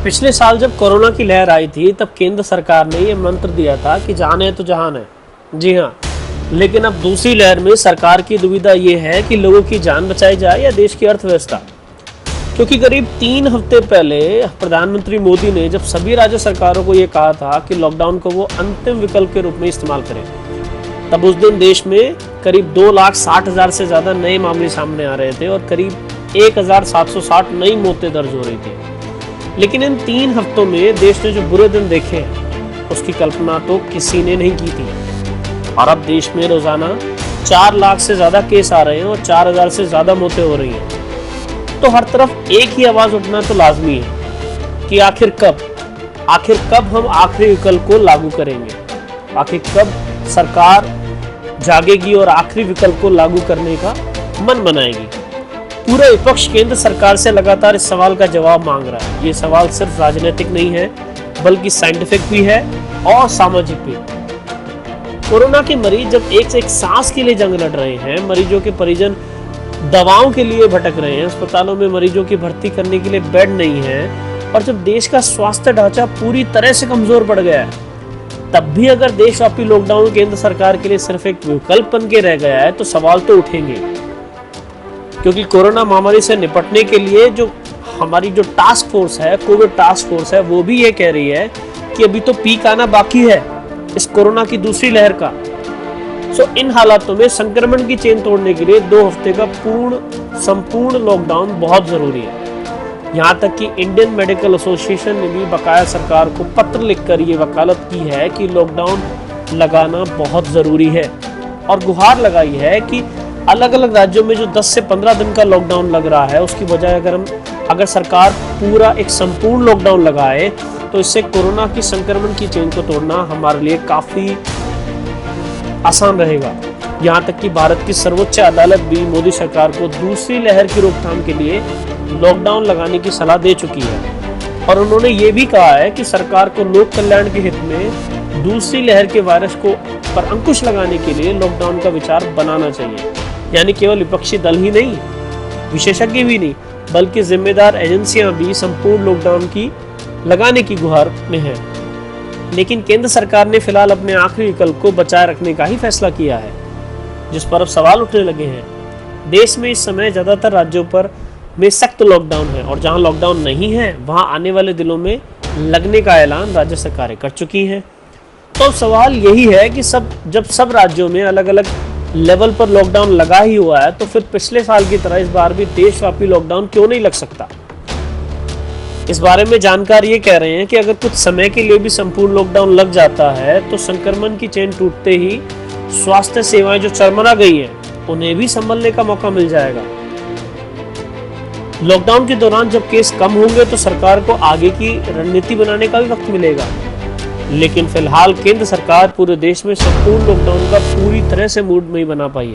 पिछले साल जब कोरोना की लहर आई थी तब केंद्र सरकार ने ये मंत्र दिया था कि जान है तो जहान है। जी हाँ, लेकिन अब दूसरी लहर में सरकार की दुविधा ये है कि लोगों की जान बचाई जाए या देश की अर्थव्यवस्था। क्योंकि करीब 3 हफ्ते पहले प्रधानमंत्री मोदी ने जब सभी राज्य सरकारों को ये कहा था कि लॉकडाउन को वो अंतिम विकल्प के रूप में इस्तेमाल करें, तब उस दिन देश में करीब 2,60,000 से ज्यादा नए मामले सामने आ रहे थे और करीब 1,760 नई मौतें दर्ज हो रही थी। लेकिन इन 3 हफ्तों में देश ने जो बुरे दिन देखे हैं उसकी कल्पना तो किसी ने नहीं की थी। और अब देश में रोजाना 4 लाख से ज्यादा केस आ रहे हैं और 4,000 से ज्यादा मौतें हो रही हैं। तो हर तरफ एक ही आवाज उठना तो लाजमी है कि आखिर कब हम आखिरी विकल्प को लागू करेंगे, आखिर कब सरकार जागेगी और आखिरी विकल्प को लागू करने का मन बनाएगी। पूरा विपक्ष केंद्र सरकार से लगातार इस सवाल का जवाब मांग रहा है। ये सवाल सिर्फ राजनीतिक नहीं है बल्कि साइंटिफिक भी है और सामाजिक भी। कोरोना के मरीज जब एक से एक सांस के लिए जंग लड़ रहे हैं, मरीजों के परिजन दवाओं के लिए भटक रहे हैं, अस्पतालों में मरीजों की भर्ती करने के लिए बेड नहीं है और जब देश का स्वास्थ्य ढांचा पूरी तरह से कमजोर पड़ गया है, तब भी अगर देशव्यापी लॉकडाउन केंद्र सरकार के लिए सिर्फ एक विकल्प बन के रह गया है तो सवाल तो उठेंगे। क्योंकि कोरोना महामारी से निपटने के लिए जो हमारी जो टास्क फोर्स है, कोविड टास्क फोर्स है, वो भी ये कह रही है कि अभी तो पीक आना बाकी है इस कोरोना की दूसरी लहर का। इन हालातों में संक्रमण की चेन तोड़ने के लिए 2 हफ्ते का संपूर्ण लॉकडाउन बहुत जरूरी है। यहाँ तक कि इंडियन मेडिकल एसोसिएशन ने भी बकाया सरकार को पत्र लिखकर ये वकालत की है कि लॉकडाउन लगाना बहुत जरूरी है और गुहार लगाई है कि अलग अलग राज्यों में जो 10 से 15 दिन का लॉकडाउन लग रहा है उसकी बजाय अगर सरकार पूरा एक संपूर्ण लॉकडाउन लगाए तो इससे कोरोना की संक्रमण की चेन को तोड़ना हमारे लिए काफी आसान रहेगा। यहाँ तक कि भारत की सर्वोच्च अदालत भी मोदी सरकार को दूसरी लहर की रोकथाम के लिए लॉकडाउन लगाने की सलाह दे चुकी है और उन्होंने ये भी कहा है कि सरकार को लोक कल्याण के हित में दूसरी लहर के वायरस को पर अंकुश लगाने के लिए लॉकडाउन का विचार बनाना चाहिए। यानी केवल विपक्षी दल ही नहीं, विशेषज्ञ भी नहीं, बल्कि जिम्मेदार एजेंसियां भी संपूर्ण लॉकडाउन की लगाने की गुहार में है। लेकिन केंद्र सरकार ने फिलहाल अपने आखिरी विकल्प को बचाए रखने का ही फैसला किया है, जिस पर अब सवाल उठने लगे हैं। देश में इस समय ज्यादातर राज्यों पर में सख्त लॉकडाउन है और जहां लॉकडाउन नहीं है वहां आने वाले दिनों में लगने का ऐलान राज्य सरकारें कर चुकी हैं। तो सवाल यही है कि जब सब राज्यों में अलग अलग लेवल पर लॉकडाउन लगा ही हुआ है तो फिर पिछले साल की तरह इस बार भी देशव्यापी लॉकडाउन क्यों नहीं लग सकता। इस बारे में जानकार ये कह रहे हैं कि अगर कुछ समय के लिए भी संपूर्ण लॉकडाउन लग जाता है तो संक्रमण की चेन टूटते ही स्वास्थ्य सेवाएं जो चरमरा गई हैं उन्हें भी संभलने का मौका मिल जाएगा। लॉकडाउन के दौरान जब केस कम होंगे तो सरकार को आगे की रणनीति बनाने का भी वक्त मिलेगा। लेकिन फिलहाल केंद्र सरकार पूरे देश में संपूर्ण लॉकडाउन का पूरी तरह से मूड नहीं बना पाई है।